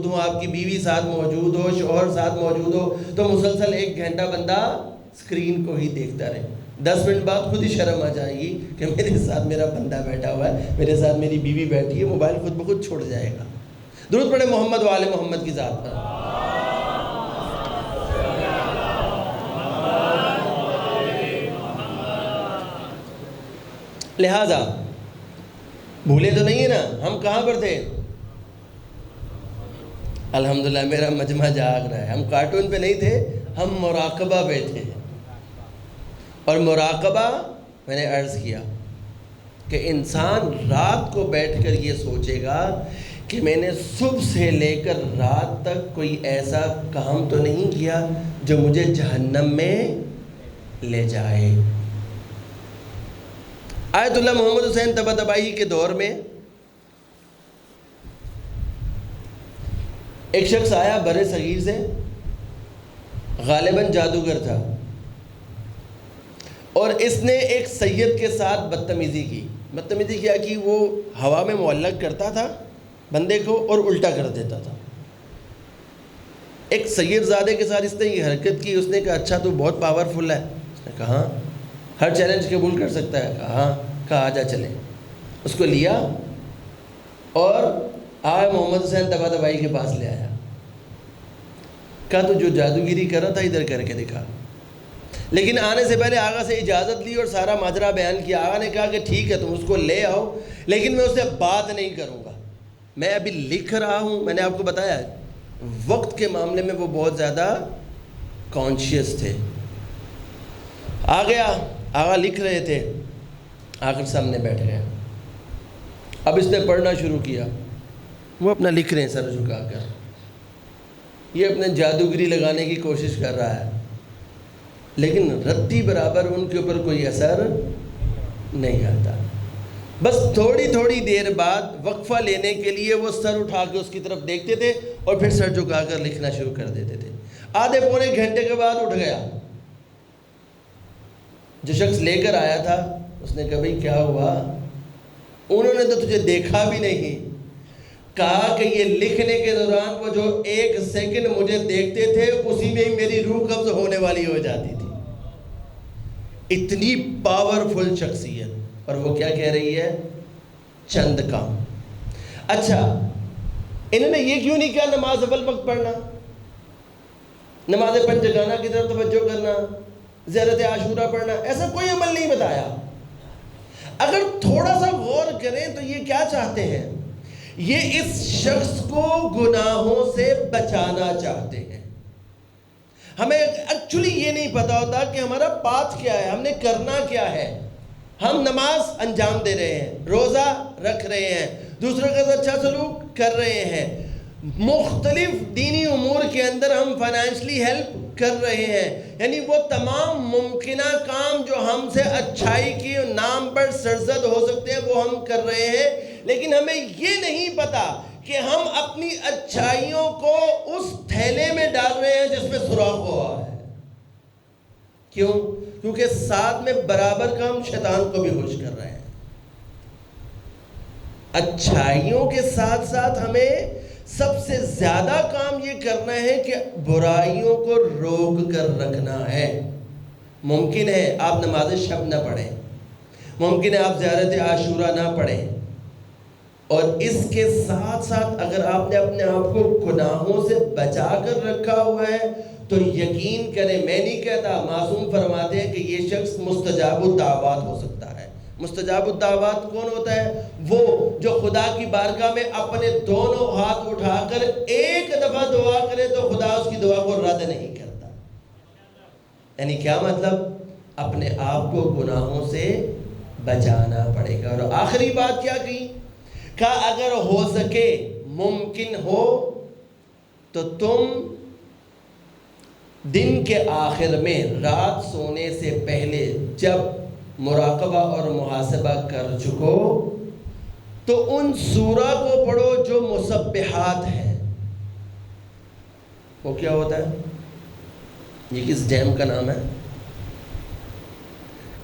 ہوں، آپ کی بیوی ساتھ موجود ہو، شوہر ساتھ موجود ہو، تو مسلسل 1 گھنٹہ بندہ اسکرین کو ہی دیکھتا رہے، 10 منٹ بعد خود ہی شرم آ جائے گی کہ میرے ساتھ میرا بندہ بیٹھا ہوا ہے، میرے ساتھ میری بیوی بیٹھی ہے، موبائل خود بخود چھوڑ جائے گا۔ درود پڑھے محمد و آل محمد کی ذات پر۔ لہذا بھولے تو نہیں ہے نا، ہم کہاں پر تھے؟ الحمدللہ میرا مجمع جاگ رہا ہے، ہم کارٹون پہ نہیں تھے، ہم مراقبہ پہ تھے۔ اور مراقبہ میں نے عرض کیا کہ انسان رات کو بیٹھ کر یہ سوچے گا کہ میں نے صبح سے لے کر رات تک کوئی ایسا کام تو نہیں کیا جو مجھے جہنم میں لے جائے۔ آیت اللہ محمد حسین طباطبائی کے دور میں ایک شخص آیا بر صغیر سے، غالباً جادوگر تھا، اور اس نے ایک سید کے ساتھ بدتمیزی کی۔ بدتمیزی کیا کی؟ وہ ہوا میں معلق کرتا تھا بندے کو اور الٹا کر دیتا تھا۔ ایک سید زادے کے ساتھ اس نے یہ حرکت کی۔ اس نے کہا اچھا تو بہت پاورفل ہے؟ اس نے کہا ہاں، ہر چیلنج قبول کر سکتا ہے؟ کہا ہاں۔ کہا آجا چلیں۔ اس کو لیا اور محمد حسین طباطبائی کے پاس لے آیا۔ کہا تو جو جادوگیری کر رہا تھا ادھر کر کے دکھا۔ لیکن آنے سے پہلے آقا سے اجازت لی اور سارا ماجرا بیان کیا۔ آقا نے کہا کہ ٹھیک ہے تم اس کو لے آؤ، لیکن میں اس سے بات نہیں کروں گا، میں ابھی لکھ رہا ہوں۔ میں نے آپ کو بتایا وقت کے معاملے میں وہ بہت زیادہ کانشیس تھے۔ آ گیا، آقا لکھ رہے تھے، آخر سامنے بیٹھ گیا۔ اب اس نے پڑھنا شروع کیا، وہ اپنا لکھ رہے ہیں سر جھکا کر، یہ اپنے جادوگری لگانے کی کوشش کر رہا ہے، لیکن رتی برابر ان کے اوپر کوئی اثر نہیں آتا۔ بس تھوڑی تھوڑی دیر بعد وقفہ لینے کے لیے وہ سر اٹھا کے اس کی طرف دیکھتے تھے اور پھر سر جھکا کر لکھنا شروع کر دیتے تھے۔ آدھے پونے گھنٹے کے بعد اٹھ گیا۔ جو شخص لے کر آیا تھا اس نے کہا بھئی کیا ہوا؟ انہوں نے تو تجھے دیکھا بھی نہیں۔ کہا کہ یہ لکھنے کے دوران وہ جو 1 سیکنڈ مجھے دیکھتے تھے اسی میں ہی میری روح قبض ہونے والی ہو جاتی تھی۔ اتنی پاورفل شخصیت، اور وہ کیا کہہ رہی ہے؟ چند کام۔ اچھا انہوں نے یہ کیوں نہیں کہا نماز اول وقت پڑھنا، نماز پنجگانہ کی طرف توجہ کرنا، زیارت عاشورہ پڑھنا؟ ایسا کوئی عمل نہیں بتایا۔ اگر تھوڑا سا غور کریں تو یہ کیا چاہتے ہیں؟ یہ اس شخص کو گناہوں سے بچانا چاہتے ہیں۔ ہمیں ایکچولی یہ نہیں پتا ہوتا کہ ہمارا پاتھ کیا ہے، ہم نے کرنا کیا ہے۔ ہم نماز انجام دے رہے ہیں، روزہ رکھ رہے ہیں، دوسروں کے ساتھ اچھا سلوک کر رہے ہیں، مختلف دینی امور کے اندر ہم فائنینشلی ہیلپ کر رہے ہیں، یعنی وہ تمام ممکنہ کام جو ہم سے اچھائی کی نام پر سرزد ہو سکتے ہیں وہ ہم کر رہے ہیں، لیکن ہمیں یہ نہیں پتا کہ ہم اپنی اچھائیوں کو اس تھیلے میں ڈال رہے ہیں جس میں سوراخ ہوا ہے۔ کیوں؟ کیونکہ ساتھ میں برابر کا ہم شیطان کو بھی خوش کر رہے ہیں۔ اچھائیوں کے ساتھ ساتھ ہمیں سب سے زیادہ کام یہ کرنا ہے کہ برائیوں کو روک کر رکھنا ہے۔ ممکن ہے آپ نماز شب نہ پڑھیں، ممکن ہے آپ زیارت عاشورہ نہ پڑھیں، اور اس کے ساتھ ساتھ اگر آپ نے اپنے آپ کو گناہوں سے بچا کر رکھا ہوا ہے تو یقین کریں، میں نہیں کہتا، معصوم فرماتے ہیں کہ یہ شخص مستجاب الدعوات ہو سکتا ہے۔ مستجاب الدعوات کون ہوتا ہے؟ وہ جو خدا کی بارگاہ میں اپنے دونوں ہاتھ اٹھا کر ایک دفعہ دعا کرے تو خدا اس کی دعا کو رد نہیں کرتا۔ یعنی کیا مطلب؟ اپنے آپ کو گناہوں سے بچانا پڑے گا۔ اور آخری بات کیا کی؟ کہا اگر ہو سکے، ممکن ہو تو تم دن کے آخر میں رات سونے سے پہلے جب مراقبہ اور محاسبہ کر چکو تو ان سورہ کو پڑھو جو مسبحات ہیں۔ وہ کیا ہوتا ہے؟ یہ کس ڈیم کا نام ہے؟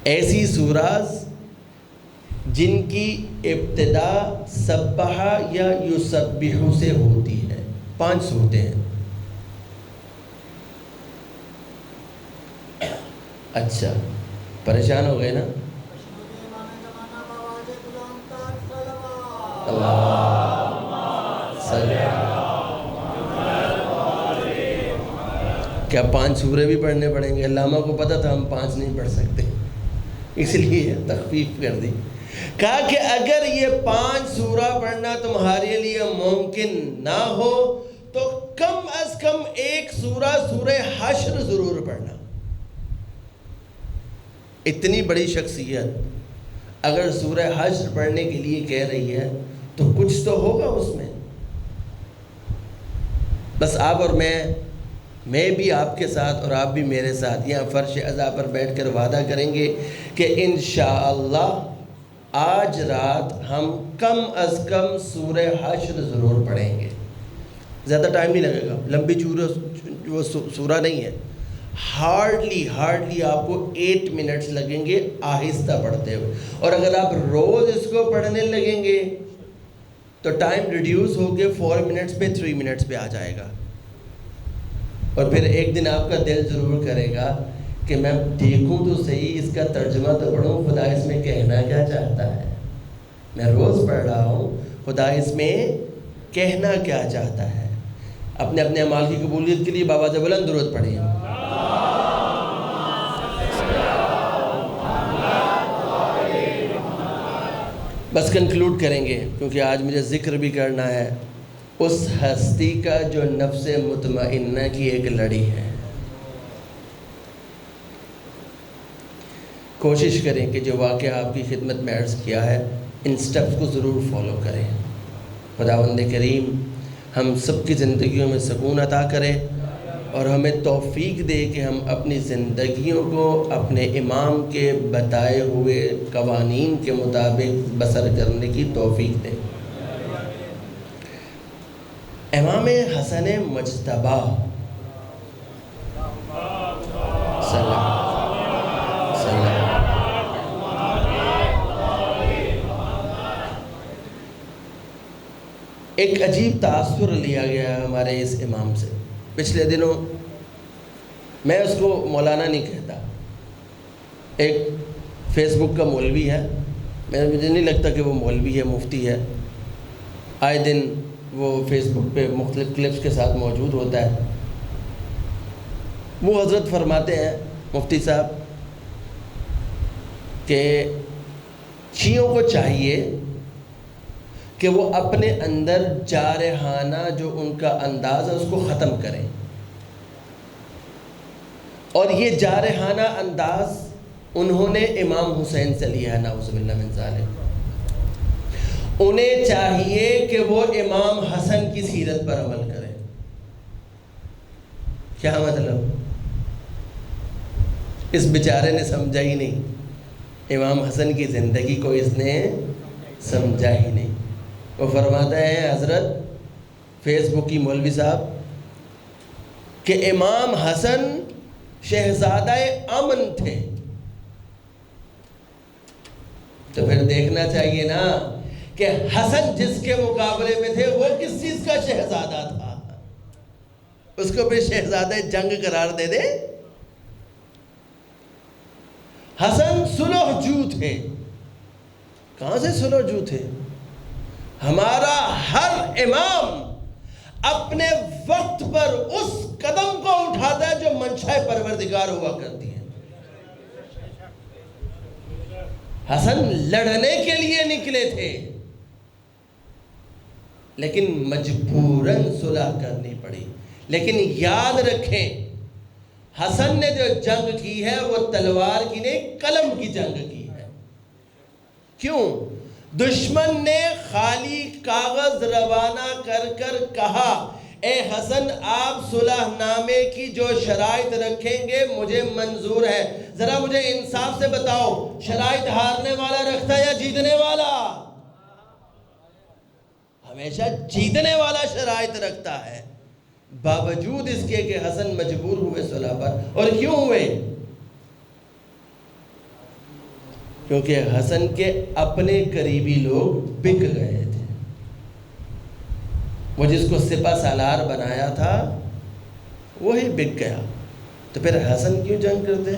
ایسی سوراز جن کی ابتدا سبح یا یسبح سے ہوتی ہے۔ 5 صورتیں ہیں. اچھا پریشان ہو گئے نا؟ کیا 5 سورے بھی پڑھنے پڑیں گے؟ علامہ کو پتہ تھا ہم 5 نہیں پڑھ سکتے، اس لیے تخفیف کر دی. کہا کہ اگر یہ 5 سورہ پڑھنا تمہارے لیے ممکن نہ ہو تو کم از کم ایک سورہ حشر ضرور پڑھنا. اتنی بڑی شخصیت اگر سورہ حشر پڑھنے کے لیے کہہ رہی ہے تو کچھ تو ہوگا اس میں. بس آپ اور میں بھی آپ کے ساتھ اور آپ بھی میرے ساتھ یہاں فرش عزا پر بیٹھ کر وعدہ کریں گے کہ انشاءاللہ آج رات ہم کم از کم سورہ حشر ضرور پڑھیں گے. زیادہ ٹائم نہیں لگے گا، لمبی وہ سورہ نہیں ہے. ہارڈلی آپ کو 8 منٹس لگیں گے آہستہ پڑھتے ہوئے. اور اگر آپ روز اس کو پڑھنے لگیں گے تو ٹائم ریڈیوس ہو کے 4 منٹس پہ 3 منٹس پہ آ جائے گا. اور پھر ایک دن آپ کا دل ضرور کرے گا کہ میں دیکھوں تو صحیح، اس کا ترجمہ تو پڑھوں، خدا اس میں کہنا کیا چاہتا ہے. میں روز پڑھ رہا ہوں، خدا اس میں کہنا کیا چاہتا ہے. اپنے اعمال کی قبولیت کے لیے بابا سے بلند درود پڑھیں. بس کنکلوڈ کریں گے کیونکہ آج مجھے ذکر بھی کرنا ہے اس ہستی کا جو نفس مطمئنہ کی ایک لڑی ہے. کوشش کریں کہ جو واقعہ آپ کی خدمت میں عرض کیا ہے ان سٹیپس کو ضرور فالو کریں. خداوند کریم ہم سب کی زندگیوں میں سکون عطا کرے اور ہمیں توفیق دے کہ ہم اپنی زندگیوں کو اپنے امام کے بتائے ہوئے قوانین کے مطابق بسر کرنے کی توفیق دے. امام حسن مجتبی ایک عجیب تاثر لیا گیا ہمارے اس امام سے. پچھلے دنوں میں اس کو مولانا نہیں کہتا، ایک فیس بک کا مولوی ہے، مجھے نہیں لگتا کہ وہ مولوی ہے، مفتی ہے. آئے دن وہ فیس بک پہ مختلف کلپس کے ساتھ موجود ہوتا ہے. وہ حضرت فرماتے ہیں مفتی صاحب کہ شیعوں کو چاہیے کہ وہ اپنے اندر جارحانہ جو ان کا انداز ہے اس کو ختم کریں. اور یہ جارحانہ انداز انہوں نے امام حسین سے لیا ہے، نعوذ باللہ من ذالک. انہیں چاہیے کہ وہ امام حسن کی سیرت پر عمل کریں. کیا مطلب؟ اس بیچارے نے سمجھا ہی نہیں، امام حسن کی زندگی کو اس نے سمجھا ہی نہیں. وہ فرماتا ہے حضرت فیس بک کی مولوی صاحب کہ امام حسن شہزادہ امن تھے. تو پھر دیکھنا چاہیے نا کہ حسن جس کے مقابلے میں تھے وہ کس چیز کا شہزادہ تھا، اس کو پھر شہزادہ جنگ قرار دے دے. حسن صلح جو تھے. کہاں سے صلح جو تھے؟ ہمارا ہر امام اپنے وقت پر اس قدم کو اٹھاتا ہے جو منشاء پروردگار ہوا کرتی ہے. حسن لڑنے کے لیے نکلے تھے لیکن مجبوراً صلح کرنی پڑی. لیکن یاد رکھیں حسن نے جو جنگ کی ہے وہ تلوار کی نہیں، قلم کی جنگ کی ہے. کیوں؟ دشمن نے خالی کاغذ روانہ کر کر کہا اے حسن آپ صلح نامے کی جو شرائط رکھیں گے مجھے منظور ہے. ذرا مجھے انصاف سے بتاؤ شرائط ہارنے والا رکھتا ہے یا جیتنے والا؟ ہمیشہ جیتنے والا شرائط رکھتا ہے. باوجود اس کے کہ حسن مجبور ہوئے صلح پر. اور کیوں ہوئے؟ کیونکہ حسن کے اپنے قریبی لوگ بک گئے تھے. وہ جس کو سپہ سالار بنایا تھا وہی بک گیا، تو پھر حسن کیوں جنگ کرتے؟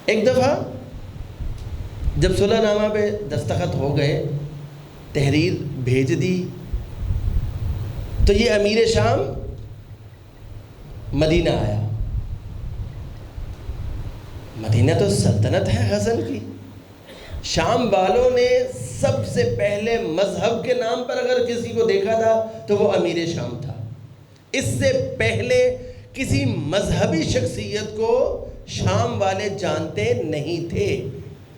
ایک دفعہ جب صلح نامہ پہ دستخط ہو گئے، تحریر بھیج دی، تو یہ امیر شام مدینہ آیا۔ مدینہ تو سلطنت ہے حسن کی۔ شام والوں نے سب سے پہلے مذہب کے نام پر اگر کسی کو دیکھا تھا تو وہ امیر شام تھا۔ اس سے پہلے کسی مذہبی شخصیت کو شام والے جانتے نہیں تھے۔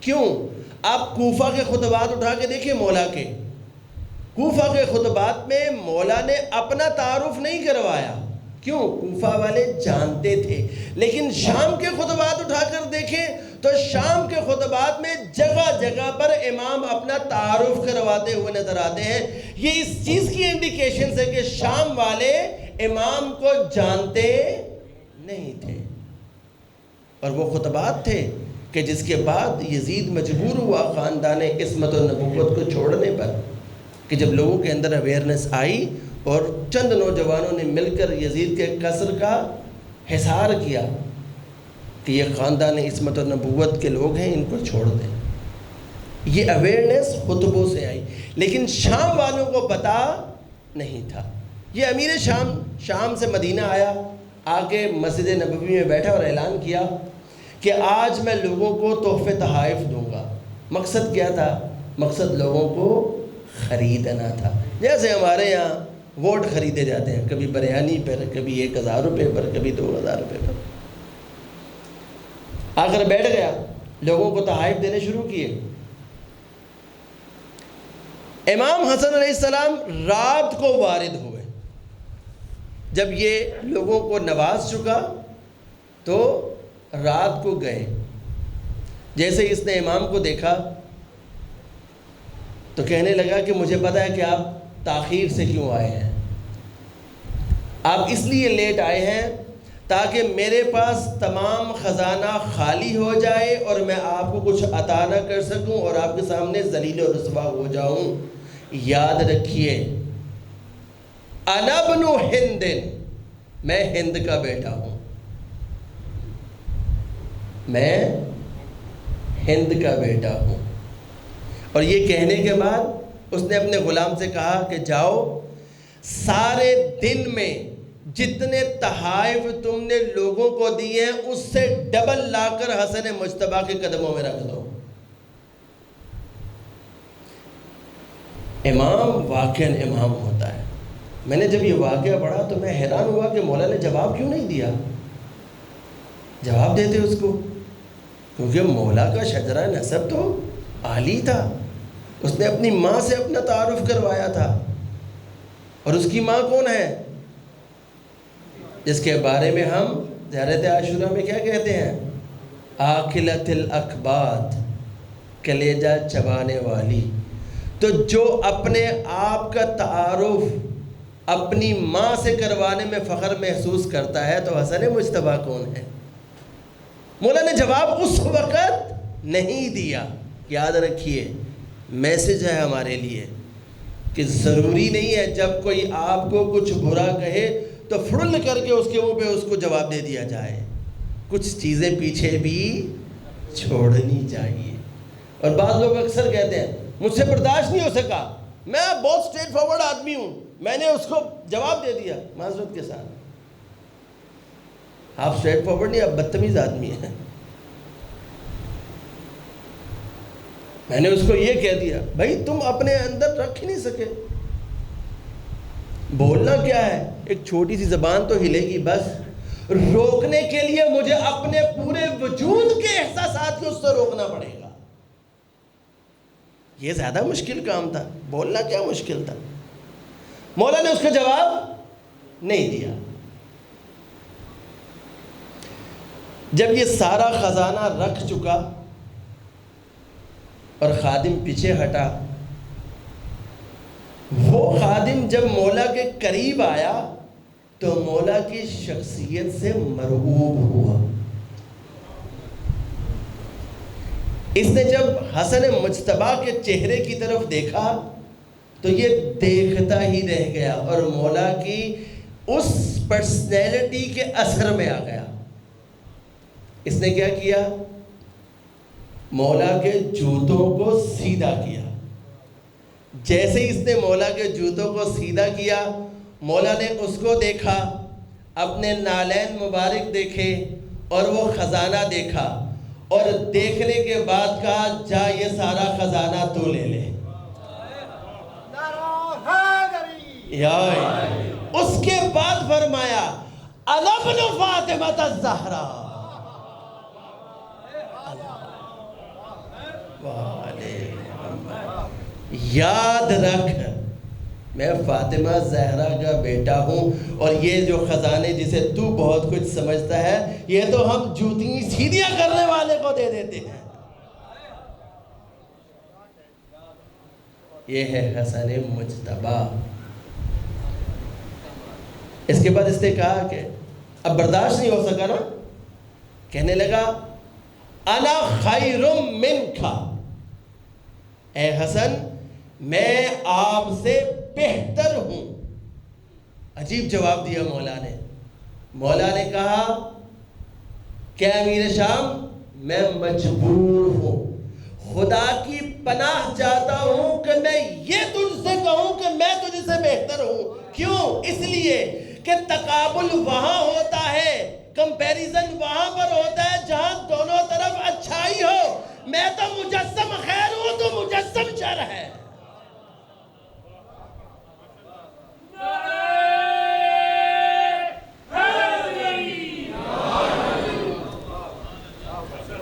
کیوں؟ آپ کوفہ کے خطبات اٹھا کے دیکھیں مولا کے، کوفہ کے خطبات میں مولا نے اپنا تعارف نہیں کروایا۔ کیوں؟ کوفہ والے جانتے تھے۔ لیکن شام کے خطبات اٹھا کر دیکھیں تو شام کے خطبات میں جگہ جگہ پر امام اپنا تعارف کرواتے ہوئے نظر آتے ہیں۔ یہ اس چیز کی انڈیکیشن ہے کہ شام والے امام کو جانتے نہیں تھے، اور وہ خطبات تھے کہ جس کے بعد یزید مجبور ہوا خاندان عصمت و نبوت کو چھوڑنے پر، کہ جب لوگوں کے اندر اویئرنس آئی اور چند نوجوانوں نے مل کر یزید کے قصر کا حصار کیا کہ یہ خاندان عصمت و نبوت کے لوگ ہیں، ان کو چھوڑ دیں۔ یہ اویئرنس خطبوں سے آئی، لیکن شام والوں کو پتہ نہیں تھا۔ یہ امیر شام سے مدینہ آیا، آ کے مسجد نبوی میں بیٹھا اور اعلان کیا کہ آج میں لوگوں کو تحفے تحائف دوں گا۔ مقصد کیا تھا؟ مقصد لوگوں کو خریدنا تھا۔ جیسے ہمارے یہاں ووٹ خریدے جاتے ہیں، کبھی بریانی پر، کبھی 1000 روپے پر، کبھی 2000 روپے پر۔ آ کر بیٹھ گیا، لوگوں کو تحائف دینے شروع کیے۔ امام حسن علیہ السلام رات کو وارد ہوئے۔ جب یہ لوگوں کو نواز چکا تو رات کو گئے۔ جیسے اس نے امام کو دیکھا تو کہنے لگا کہ مجھے پتہ ہے کہ آپ تاخیر سے کیوں آئے ہیں، آپ اس لیے لیٹ آئے ہیں تاکہ میرے پاس تمام خزانہ خالی ہو جائے اور میں آپ کو کچھ عطا نہ کر سکوں اور آپ کے سامنے ذلیل و رسوا ہو جاؤں۔ یاد رکھیے، انا ابن ہند، میں ہند کا بیٹا ہوں، میں ہند کا بیٹا ہوں۔ اور یہ کہنے کے بعد اس نے اپنے غلام سے کہا کہ جاؤ، سارے دن میں جتنے تحائف تم نے لوگوں کو دیے ہیں اس سے ڈبل لا کر حسن مجتبیٰ کے قدموں میں رکھ دو۔ امام واقعاً امام ہوتا ہے۔ میں نے جب یہ واقعہ پڑھا تو میں حیران ہوا کہ مولا نے جواب کیوں نہیں دیا؟ جواب دیتے اس کو، کیونکہ مولا کا شجرہ نسب تو عالی تھا۔ اس نے اپنی ماں سے اپنا تعارف کروایا تھا، اور اس کی ماں کون ہے؟ جس کے بارے میں ہم زیارت عاشورہ میں کیا کہتے ہیں؟ آکلۃ الاکباد، کلیجہ چبانے والی۔ تو جو اپنے آپ کا تعارف اپنی ماں سے کروانے میں فخر محسوس کرتا ہے تو حسن مجتبیٰ کون ہے؟ مولا نے جواب اس وقت نہیں دیا۔ یاد رکھیے، میسج ہے ہمارے لیے کہ ضروری نہیں ہے جب کوئی آپ کو کچھ برا کہے تو فرل کر کے اس کے منہ پہ اس کو جواب دے دیا جائے۔ کچھ چیزیں پیچھے بھی چھوڑنی چاہیے۔ اور بعض لوگ اکثر کہتے ہیں مجھ سے برداشت نہیں ہو سکا، میں بہت اسٹریٹ فارورڈ آدمی ہوں، میں نے اس کو جواب دے دیا۔ معذرت کے ساتھ، آپ اسٹریٹ فارورڈ نہیں، آپ بدتمیز آدمی ہیں۔ میں نے اس کو یہ کہہ دیا، بھائی تم اپنے اندر رکھ ہی نہیں سکے، بولنا کیا ہے، ایک چھوٹی سی زبان تو ہلے گی، بس روکنے کے لیے مجھے اپنے پورے وجود کے احساسات کو اس سے روکنا پڑے گا۔ یہ زیادہ مشکل کام تھا، بولنا کیا مشکل تھا۔ مولا نے اس کا جواب نہیں دیا۔ جب یہ سارا خزانہ رکھ چکا اور خادم پیچھے ہٹا، وہ خادم جب مولا کے قریب آیا تو مولا کی شخصیت سے مرعوب ہوا۔ اس نے جب حسن مجتبیٰ کے چہرے کی طرف دیکھا تو یہ دیکھتا ہی رہ گیا اور مولا کی اس پرسنالٹی کے اثر میں آ گیا. اس نے کیا کیا؟ مولا کے جوتوں کو سیدھا کیا. جیسے ہی اس نے مولا کے جوتوں کو سیدھا کیا، مولا نے اس کو دیکھا، اپنے نالین مبارک دیکھے اور وہ خزانہ دیکھا، اور دیکھنے کے بعد کہا جا یہ سارا خزانہ تو لے لے. اس کے بعد فرمایا انا ابن فاطمہ الزہرا، یاد رکھ میں فاطمہ زہرا کا بیٹا ہوں، اور یہ جو خزانے جسے تو بہت کچھ سمجھتا ہے یہ تو ہم جوتی سیدھیاں کرنے والے کو دے دیتے ہیں. یہ ہے حسن مجتبی. اس کے بعد اس نے کہا کہ اب برداشت نہیں ہو سکا نا، کہنے لگا انا خیر منک، اے حسن میں آپ سے بہتر ہوں. عجیب جواب دیا مولا نے. مولا نے کہا کہ امیر شام میں مجبور ہوں، خدا کی پناہ چاہتا ہوں کہ میں یہ تجھ سے کہوں کہ میں تجھ سے بہتر ہوں. کیوں؟ اس لیے کہ تقابل وہاں ہوتا ہے، کمپیریزن وہاں پر ہوتا ہے جہاں دونوں طرف اچھائی ہو. میں تو مجسم خیر ہوں، تو مجسم شر ہے.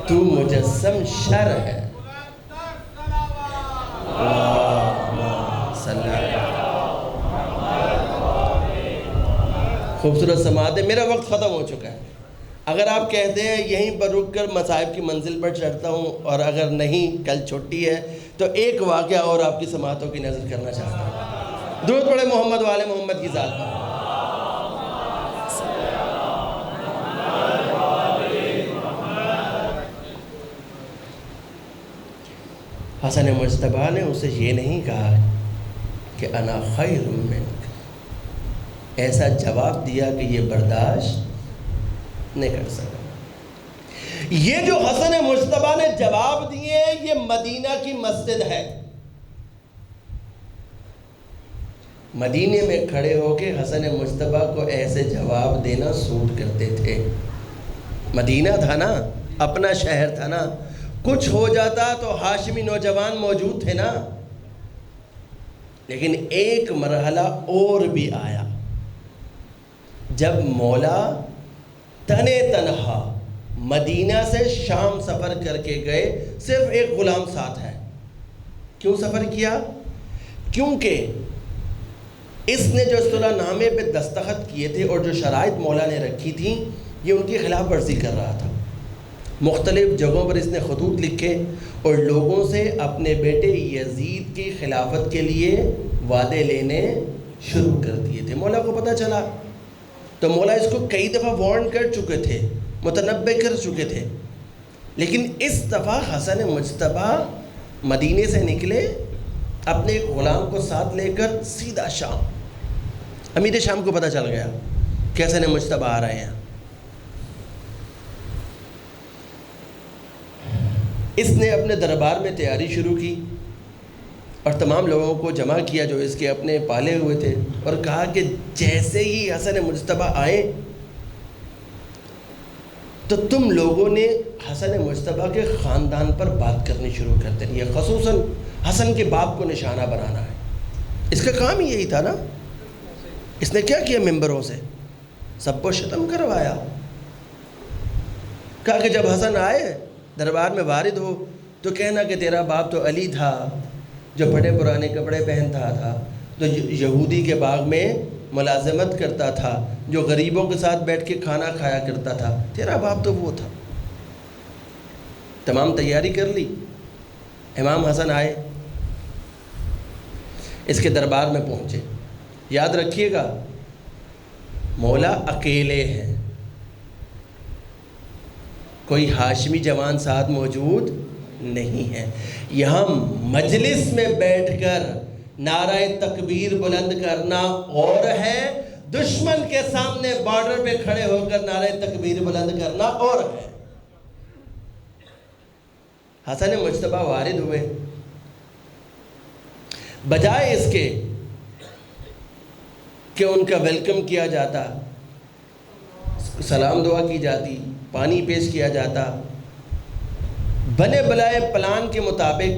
تو مجسم شر ہے. خوبصورت سماعت ہے. میرا وقت ختم ہو چکا ہے. اگر آپ کہتے ہیں یہیں پر رک کر مصائب کی منزل پر چڑھتا ہوں، اور اگر نہیں کل چھٹی ہے، تو ایک واقعہ اور آپ کی سماعتوں کی نظر کرنا چاہتا ہوں. درود پڑھے محمد والے محمد کی ذات پر. حسن مجتبی نے اسے یہ نہیں کہا کہ انا خیر منک، ایسا جواب دیا کہ یہ برداشت نہیں کر سکا. یہ جو حسن مجتبی نے جواب دیے یہ مدینہ کی مسجد ہے. مدینے میں کھڑے ہو کے حسن مجتبی کو ایسے جواب دینا سوٹ کرتے تھے. مدینہ تھا نا، اپنا شہر تھا نا، کچھ ہو جاتا تو ہاشمی نوجوان موجود تھے نا. لیکن ایک مرحلہ اور بھی آیا جب مولا تنے تنہا مدینہ سے شام سفر کر کے گئے. صرف ایک غلام ساتھ ہے. کیوں سفر کیا؟ کیونکہ اس نے جو صلح نامے پہ دستخط کیے تھے اور جو شرائط مولا نے رکھی تھیں یہ ان کی خلاف ورزی کر رہا تھا. مختلف جگہوں پر اس نے خطوط لکھے اور لوگوں سے اپنے بیٹے یزید کی خلافت کے لیے وعدے لینے شروع کر دیے تھے. مولا کو پتہ چلا تو مولا اس کو کئی دفعہ وارن کر چکے تھے، متنبع کر چکے تھے. لیکن اس دفعہ حسن مجتبی مدینے سے نکلے اپنے ایک غلام کو ساتھ لے کر سیدھا شام. امیر شام کو پتہ چل گیا کہ حسن مجتبی آ رہے ہیں. اس نے اپنے دربار میں تیاری شروع کی اور تمام لوگوں کو جمع کیا جو اس کے اپنے پالے ہوئے تھے، اور کہا کہ جیسے ہی حسن مجتبی آئے تو تم لوگوں نے حسن مجتبی کے خاندان پر بات کرنی شروع کر دینی ہے، خصوصاً حسن کے باپ کو نشانہ بنانا ہے. اس کا کام ہی یہی تھا نا. اس نے کیا کیا؟ ممبروں سے سب کو شتم کروایا. کہا کہ جب حسن آئے دربار میں وارد ہو تو کہنا کہ تیرا باپ تو علی تھا جو پھٹے پرانے کپڑے پہنتا تھا، جو یہودی کے باغ میں ملازمت کرتا تھا، جو غریبوں کے ساتھ بیٹھ کے کھانا کھایا کرتا تھا. تیرا باپ تو وہ تھا. تمام تیاری کر لی. امام حسن آئے، اس کے دربار میں پہنچے. یاد رکھیے گا مولا اکیلے ہیں، کوئی ہاشمی جوان ساتھ موجود نہیں ہے. یہاں مجلس میں بیٹھ کر نعرہ تکبیر بلند کرنا اور ہے، دشمن کے سامنے بارڈر پہ کھڑے ہو کر نعرہ تکبیر بلند کرنا اور ہے۔ حسن مجتبیٰ وارد ہوئے، بجائے اس کے کہ ان کا ویلکم کیا جاتا، سلام دعا کی جاتی، پانی پیش کیا جاتا، بنے بلائے پلان کے مطابق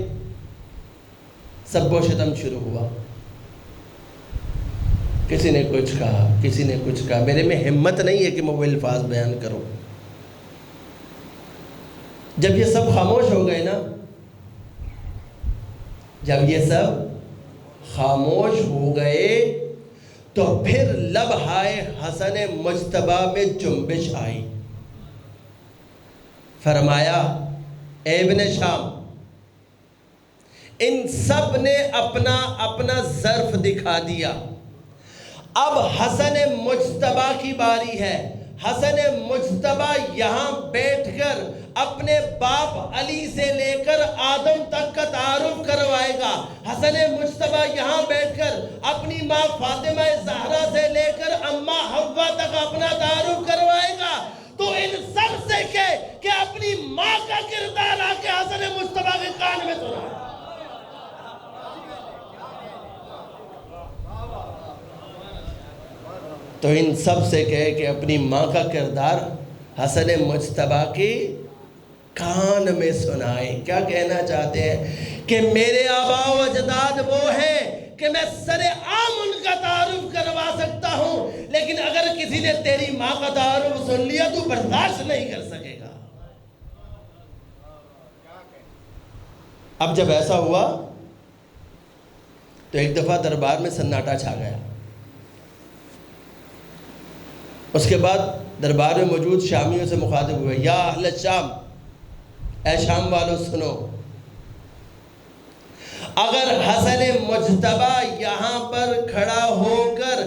سب و شتم شروع ہوا۔ کسی نے کچھ کہا، کسی نے کچھ کہا، میرے میں ہمت نہیں ہے کہ میں وہ الفاظ بیان کروں۔ جب یہ سب خاموش ہو گئے نا، جب یہ سب خاموش ہو گئے تو پھر لبہائے حسن مجتبیٰ میں جنبش آئی۔ فرمایا اے ابن شام، ان سب نے اپنا اپنا ظرف دکھا دیا، اب حسن مجتبیٰ کی باری ہے۔ حسن مجتبیٰ یہاں بیٹھ کر اپنے باپ علی سے لے کر آدم تک کا تعارف کروائے گا۔ حسن مجتبیٰ یہاں بیٹھ کر اپنی ماں فاطمہ زہرا سے لے کر اماں حوا تک اپنا تعارف کروائے گا۔ تو ان سب سے کہ اپنی ماں کا کردار آ کے حسن مجتبیٰ کے کان میں سنا۔ تو ان سب سے کہے کہ اپنی ماں کا کردار حسن مجتبیٰ کی کان میں سنائے۔ کیا کہنا چاہتے ہیں کہ میرے آباء و اجداد وہ ہیں کہ میں سر عام ان کا تعارف کروا سکتا ہوں، لیکن اگر کسی نے تیری ماں کا تعارف سن لیا تو برداشت نہیں کر سکے گا۔ اب جب ایسا ہوا تو ایک دفعہ دربار میں سناٹا چھا گیا۔ اس کے بعد دربار میں موجود شامیوں سے مخاطب ہوئے، یا اہل شام، اے شام والو سنو، اگر حسن مجتبیٰ یہاں پر کھڑا ہو کر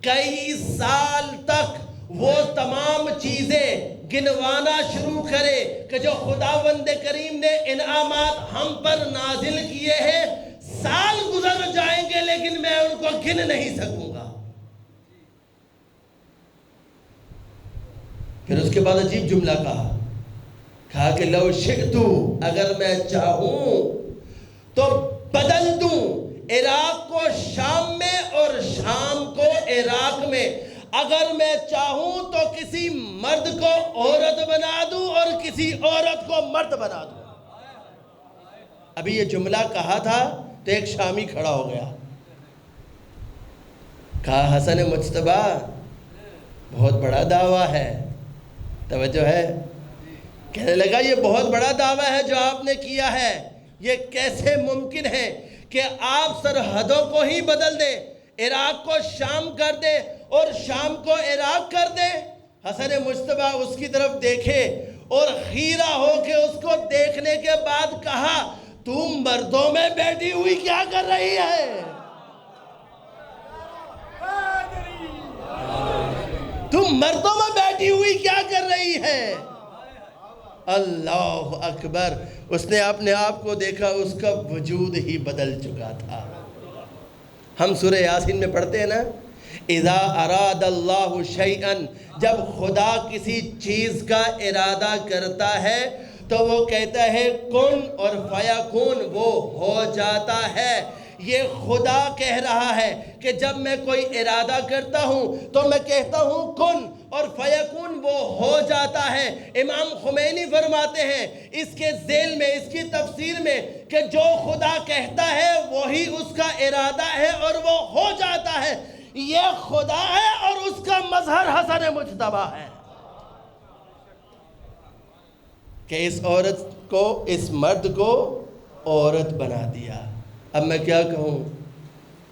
کئی سال تک وہ تمام چیزیں گنوانا شروع کرے کہ جو خداوند کریم نے انعامات ہم پر نازل کیے ہیں، سال گزر جائیں گے لیکن میں ان کو گن نہیں سکوں گا۔ پھر اس کے بعد عجیب جملہ کہا کہ لو شئتو، اگر میں چاہوں تو بدل دوں عراق کو شام میں اور شام کو عراق میں، اگر میں چاہوں تو کسی مرد کو عورت بنا دوں اور کسی عورت کو مرد بنا دوں۔ ابھی یہ جملہ کہا تھا تو ایک شامی کھڑا ہو گیا، کہا حسن مجتبیٰ بہت بڑا دعویٰ ہے، توجہ ہے، کہنے لگا یہ بہت بڑا دعویٰ ہے جو آپ نے کیا ہے، یہ کیسے ممکن ہے کہ آپ سرحدوں کو ہی بدل دیں، عراق کو شام کر دے اور شام کو عراق کر دے۔ حسن مجتبیٰ اس کی طرف دیکھے اور خیرہ ہو کے اس کو دیکھنے کے بعد کہا، تم مردوں میں بیٹھی ہوئی کیا کر رہی ہے؟ تم مردوں میں بیٹھی ہوئی کیا کر رہی ہے؟ اللہ اکبر، اس نے اپنے آپ کو دیکھا، اس کا وجود ہی بدل چکا تھا۔ ہم سورہ یاسین میں پڑھتے ہیں نا، اذا اراد اللہ شیئا، جب خدا کسی چیز کا ارادہ کرتا ہے تو وہ کہتا ہے کن اور فیکون، وہ ہو جاتا ہے۔ یہ خدا کہہ رہا ہے کہ جب میں کوئی ارادہ کرتا ہوں تو میں کہتا ہوں کن اور فیکون، وہ ہو جاتا ہے۔ امام خمینی فرماتے ہیں اس کے ذیل میں، اس کی تفسیر میں، کہ جو خدا کہتا ہے وہی اس کا ارادہ ہے اور وہ ہو جاتا ہے۔ یہ خدا ہے اور اس کا مظہر حسن مجتبیٰ ہے کہ اس عورت کو، اس مرد کو عورت بنا دیا۔ اب میں کیا کہوں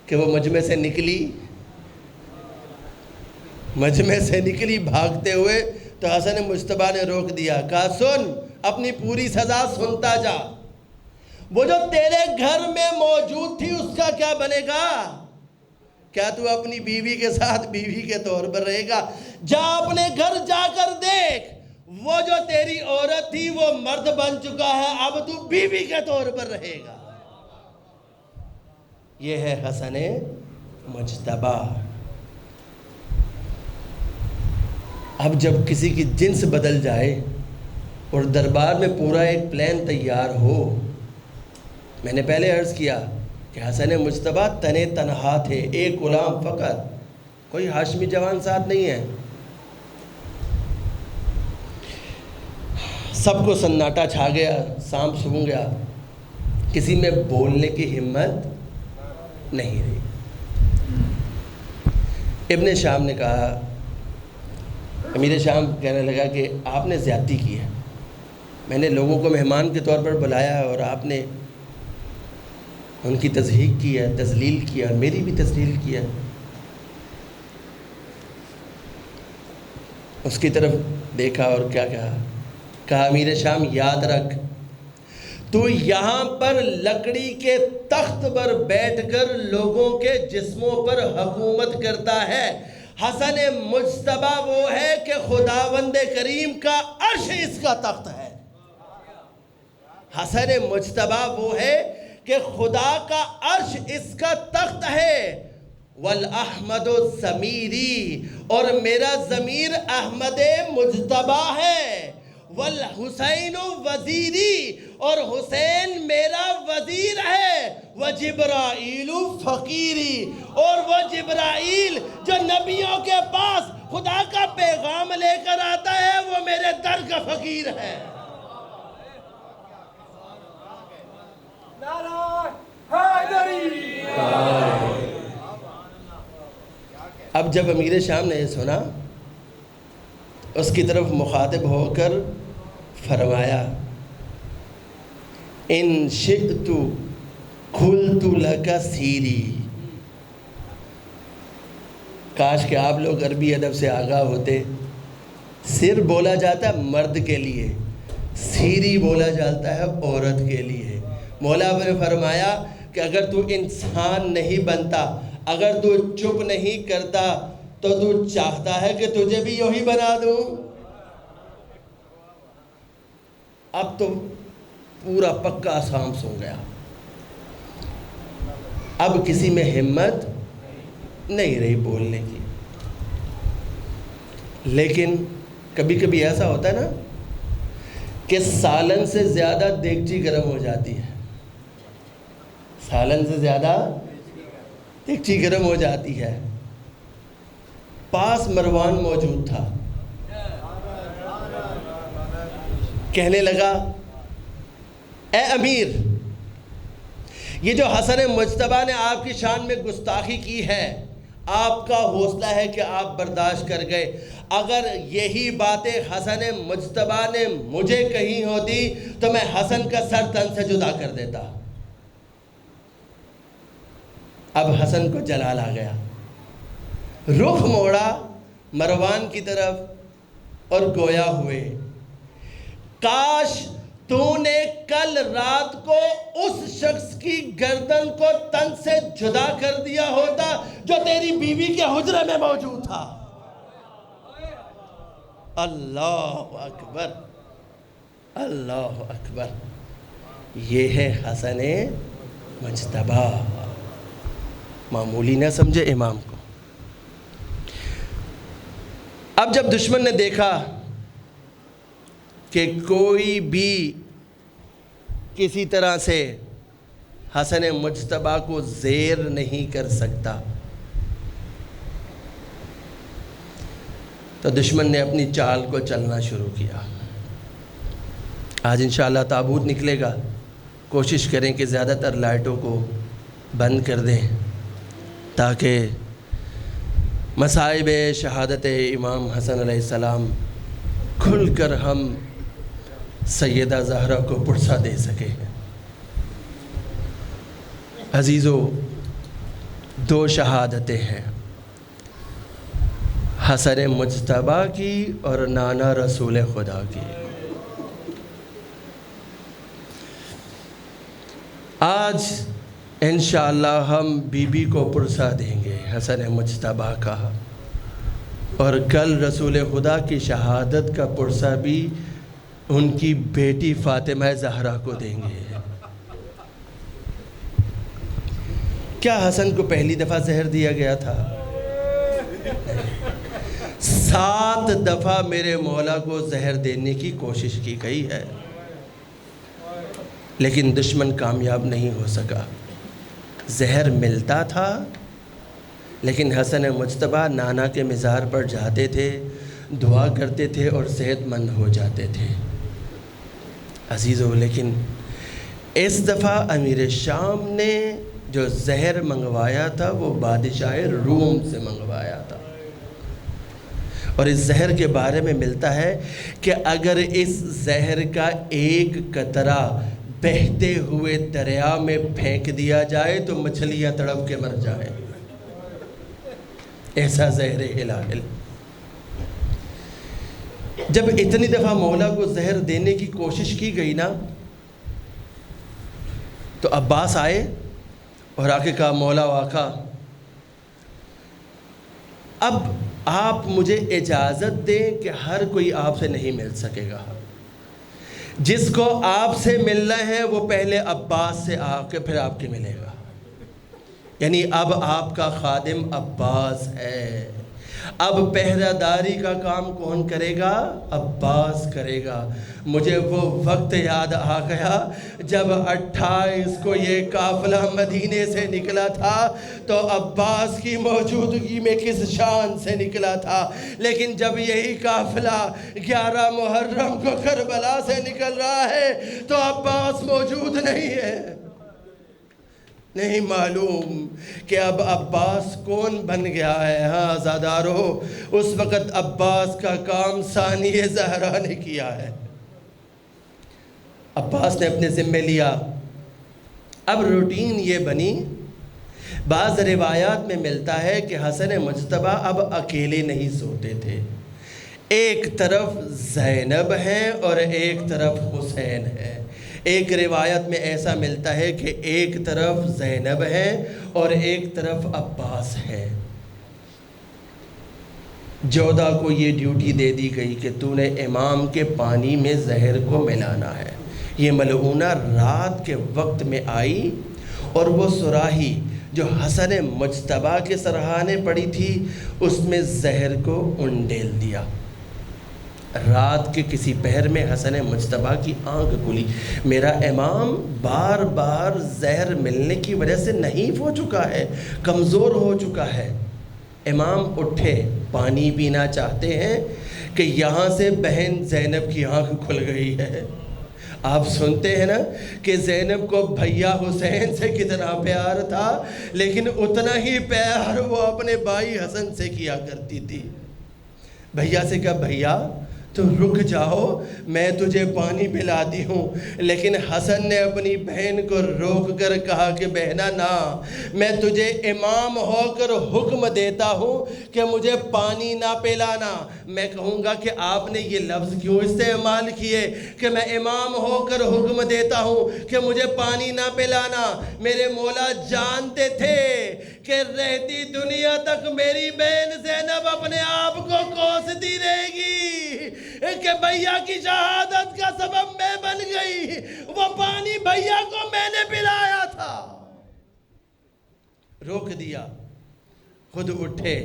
کہ وہ مجمع سے نکلی، مجمع سے نکلی بھاگتے ہوئے تو حسن مجتبیٰ نے روک دیا، کہا سن، اپنی پوری سزا سنتا جا، وہ جو تیرے گھر میں موجود تھی اس کا کیا بنے گا؟ کیا تو اپنی بیوی کے ساتھ بیوی کے طور پر رہے گا؟ جا اپنے گھر جا کر دیکھ، وہ جو تیری عورت تھی وہ مرد بن چکا ہے، اب تو بیوی کے طور پر رہے گا۔ یہ ہے حسن مجتبی۔ اب جب کسی کی جنس بدل جائے اور دربار میں پورا ایک پلان تیار ہو، میں نے پہلے عرض کیا کہ حسن مجتبی تنے تنہا تھے، ایک غلام فقط، کوئی ہاشمی جوان ساتھ نہیں ہے۔ سب کو سناٹا چھا گیا، سانپ سونگ گیا، کسی میں بولنے کی ہمت نہیں رہی۔ ابن شام نے کہا، امیر شام کہنے لگا کہ آپ نے زیادتی کی ہے، میں نے لوگوں کو مہمان کے طور پر بلایا اور آپ نے ان کی تضحیک کی ہے، تذلیل کیا، میری بھی تذلیل کیا۔ اس کی طرف دیکھا اور کیا کہا امیر شام یاد رکھ، تو یہاں پر لکڑی کے تخت پر بیٹھ کر لوگوں کے جسموں پر حکومت کرتا ہے، حسن مجتبی وہ ہے کہ خداوند کریم کا عرش اس کا تخت ہے۔ حسن مجتبی وہ ہے کہ خدا کا عرش اس کا تخت ہے۔ والاحمد ضمیری، اور میرا ضمیر احمد مجتبی ہے۔ والحسین وزیری، اور حسین میرا وزیر ہے۔ وجبرائیل فقیری، اور وہ جبرائیل جو نبیوں کے پاس خدا کا پیغام لے کر آتا ہے وہ میرے در کا فقیر ہے۔ اب جب امیر شام نے یہ سنا، اس کی طرف مخاطب ہو کر فرمایا، ان شئت قلت لک سیری۔ کاش کہ آپ لوگ عربی ادب سے آگاہ ہوتے۔ سر بولا جاتا ہے مرد کے لیے، سیری بولا جاتا ہے عورت کے لیے۔ مولا نے فرمایا کہ اگر تو انسان نہیں بنتا، اگر تو چپ نہیں کرتا، تو تو چاہتا ہے کہ تجھے بھی یہی بنا دوں۔ اب تو پورا پکا سانپ سو گیا، اب کسی میں ہمت نہیں رہی بولنے کی۔ لیکن کبھی کبھی ایسا ہوتا ہے نا کہ سالن سے زیادہ دیگچی گرم ہو جاتی ہے، سالن سے زیادہ دیگچی گرم ہو جاتی ہے۔ پاس مروان موجود تھا، کہنے لگا، اے امیر، یہ جو حسن مجتبی نے آپ کی شان میں گستاخی کی ہے، آپ کا حوصلہ ہے کہ آپ برداشت کر گئے، اگر یہی باتیں حسن مجتبی نے مجھے کہی ہوتی تو میں حسن کا سر تن سے جدا کر دیتا۔ اب حسن کو جلال آ گیا، رخ موڑا مروان کی طرف اور گویا ہوئے، کاش تو نے کل رات کو اس شخص کی گردن کو تن سے جدا کر دیا ہوتا جو تیری بیوی کے حجرے میں موجود تھا۔ اللہ اکبر، اللہ اکبر، یہ ہے حسن مجتبی۔ معمولی نہ سمجھے امام کو۔ اب جب دشمن نے دیکھا کہ کوئی بھی کسی طرح سے حسن مجتبی کو زیر نہیں کر سکتا، تو دشمن نے اپنی چال کو چلنا شروع کیا۔ آج انشاءاللہ تابوت نکلے گا، کوشش کریں کہ زیادہ تر لائٹوں کو بند کر دیں تاکہ مصائب شہادت امام حسن علیہ السلام کھل کر ہم سیدہ زہرا کو پرسہ دے سکیں۔ عزیزو، دو شہادتیں ہیں، حسن مجتبی کی اور نانا رسول خدا کی۔ آج انشاءاللہ ہم بی بی کو پرسہ دیں گے حسن مجتبی کا، اور کل رسول خدا کی شہادت کا پرسہ بھی ان کی بیٹی فاطمہ زہرا کو دیں گے۔ کیا حسن کو پہلی دفعہ زہر دیا گیا تھا؟ 7 دفعہ میرے مولا کو زہر دینے کی کوشش کی گئی ہے، لیکن دشمن کامیاب نہیں ہو سکا۔ زہر ملتا تھا، لیکن حسن مجتبیٰ نانا کے مزار پر جاتے تھے، دعا کرتے تھے اور صحت مند ہو جاتے تھے۔ عزیزو، لیکن اس دفعہ امیر شام نے جو زہر منگوایا تھا وہ بادشاہ روم سے منگوایا تھا، اور اس زہر کے بارے میں ملتا ہے کہ اگر اس زہر کا ایک قطرہ بہتے ہوئے دریا میں پھینک دیا جائے تو مچھلیاں تڑپ کے مر جائیں، ایسا زہر ہلال۔ جب اتنی دفعہ مولا کو زہر دینے کی کوشش کی گئی نا، تو عباس آئے اور آ کے کہا، مولا آقا، اب آپ مجھے اجازت دیں کہ ہر کوئی آپ سے نہیں مل سکے گا، جس کو آپ سے ملنا ہے وہ پہلے عباس سے آ کے پھر آپ کے ملے گا، یعنی اب آپ کا خادم عباس ہے۔ اب پہرہ داری کا کام کون کرے گا؟ عباس کرے گا۔ مجھے وہ وقت یاد آ گیا جب 28 کو یہ قافلہ مدینے سے نکلا تھا تو عباس کی موجودگی میں کس شان سے نکلا تھا، لیکن جب یہی قافلہ 11 محرم کو کربلا سے نکل رہا ہے تو عباس موجود نہیں ہے۔ نہیں معلوم کہ اب عباس کون بن گیا ہے۔ ہاں زادارو، اس وقت عباس کا کام ثانی زہرا نے کیا ہے۔ عباس نے اپنے ذمہ لیا۔ اب روٹین یہ بنی، بعض روایات میں ملتا ہے کہ حسن مجتبیٰ اب اکیلے نہیں سوتے تھے، ایک طرف زینب ہیں اور ایک طرف حسین ہے۔ ایک روایت میں ایسا ملتا ہے کہ ایک طرف زینب ہے اور ایک طرف عباس ہے۔ جودہ کو یہ ڈیوٹی دے دی گئی کہ تو نے امام کے پانی میں زہر کو ملانا ہے۔ یہ ملعونہ رات کے وقت میں آئی اور وہ سراہی جو حسن مجتبیٰ کے سرہانے پڑی تھی اس میں زہر کو انڈیل دیا۔ رات کے کسی پہر میں حسن مجتبیٰ کی آنکھ کھلی۔ میرا امام بار بار زہر ملنے کی وجہ سے نحیف ہو چکا ہے، کمزور ہو چکا ہے۔ امام اٹھے، پانی پینا چاہتے ہیں کہ یہاں سے بہن زینب کی آنکھ کھل گئی ہے۔ آپ سنتے ہیں نا کہ زینب کو بھیا حسین سے کتنا پیار تھا، لیکن اتنا ہی پیار وہ اپنے بھائی حسن سے کیا کرتی تھی۔ بھیا سے کہا، بھیا تو رک جاؤ، میں تجھے پانی پلاتی ہوں، لیکن حسن نے اپنی بہن کو روک کر کہا کہ بہنا نا، میں تجھے امام ہو کر حکم دیتا ہوں کہ مجھے پانی نہ پلانا۔ میں کہوں گا کہ آپ نے یہ لفظ کیوں استعمال کیے کہ میں امام ہو کر حکم دیتا ہوں کہ مجھے پانی نہ پلانا؟ میرے مولا جانتے تھے کہ رہتی دنیا تک میری بہن زینب اپنے آپ کو کوستی رہے گی کہ بھیا کی شہادت کا سبب میں بن گئی، وہ پانی بھیا کو میں نے پلایا تھا۔ روک دیا، خود اٹھے،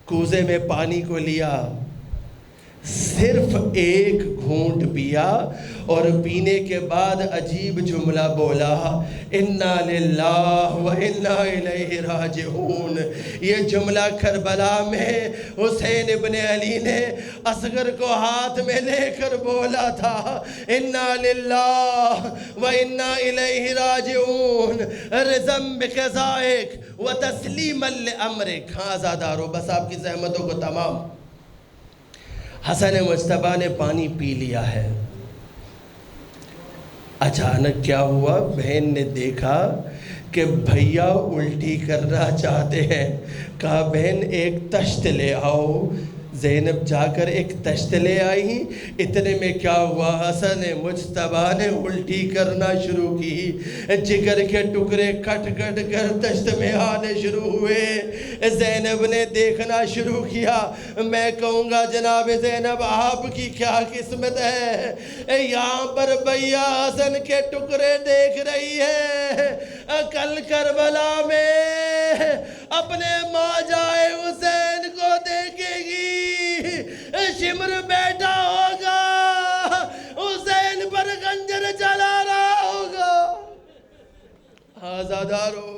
کوزے میں پانی کو لیا، صرف ایک گھونٹ پیا اور پینے کے بعد عجیب جملہ بولا، انا للہ و انا الیہ راجعون۔ یہ جملہ کربلا میں حسین ابن علی نے اصغر کو ہاتھ میں لے کر بولا تھا، انا للہ و انا الیہ راجعون، رضا بقضائک و تسلیما لامرک۔ ہاں زادارو، بس آپ کی زحمتوں کو تمام۔ حسن مجتبیٰ نے پانی پی لیا ہے۔ اچانک کیا ہوا؟ بہن نے دیکھا کہ بھیا الٹی کرنا چاہتے ہیں۔ کہا، بہن ایک تشت لے آؤ، زینب جا کر ایک تشت لے آئی. اتنے میں کیا ہوا؟ حسن مجتبیٰ نے الٹی کرنا شروع کی. جگر کے ٹکڑے کٹ کٹ کر تشت میں آنے شروع ہوئے. زینب نے دیکھنا شروع کیا. میں کہوں گا جناب زینب آپ کی کیا قسمت ہے، یہاں پر بھیا حسن کے ٹکڑے دیکھ رہی ہے. کل کربلا میں اپنے ماجائے حسین کو دیکھے گی. شمر بیٹھا ہوگا، حسین پر خنجر چلا رہا ہوگا. آزادارو،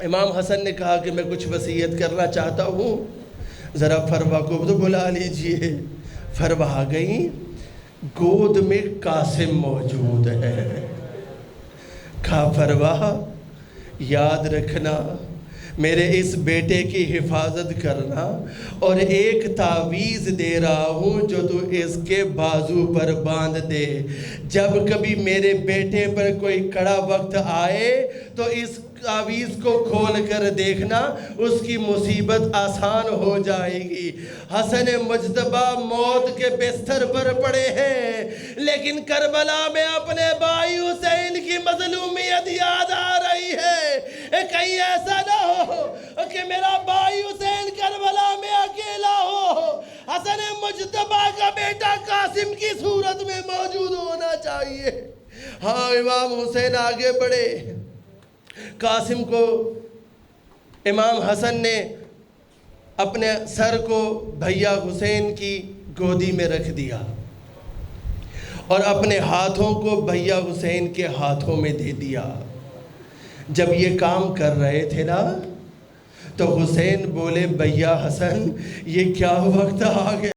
امام حسن نے کہا کہ میں کچھ وصیت کرنا چاہتا ہوں، ذرا فروہ کو تو بلا لیجئے. فروہ آ گئی. گود میں قاسم موجود ہے. کہا فروہ یاد رکھنا، میرے اس بیٹے کی حفاظت کرنا، اور ایک تعویذ دے رہا ہوں جو تو اس کے بازو پر باندھ دے. جب کبھی میرے بیٹے پر کوئی کڑا وقت آئے تو اس تعویذ کو کھول کر دیکھنا، اس کی مصیبت آسان ہو جائے گی. حسن مجتبیٰ موت کے بستر پر پڑے ہیں، لیکن کربلا میں اپنے بھائی حسین کی مظلومیت یاد آ رہی ہے. کہیں ایسا نہ ہو کہ میرا بھائی حسین کربلا میں اکیلا ہو. حسن مجتبیٰ کا بیٹا قاسم کی صورت میں موجود ہونا چاہیے. ہاں، امام حسین آگے بڑھے. قاسم کو امام حسن نے اپنے سر کو بھیا حسین کی گودی میں رکھ دیا اور اپنے ہاتھوں کو بھیا حسین کے ہاتھوں میں دے دیا. جب یہ کام کر رہے تھے نا تو حسین بولے بھیا حسن یہ کیا وقت آ گیا.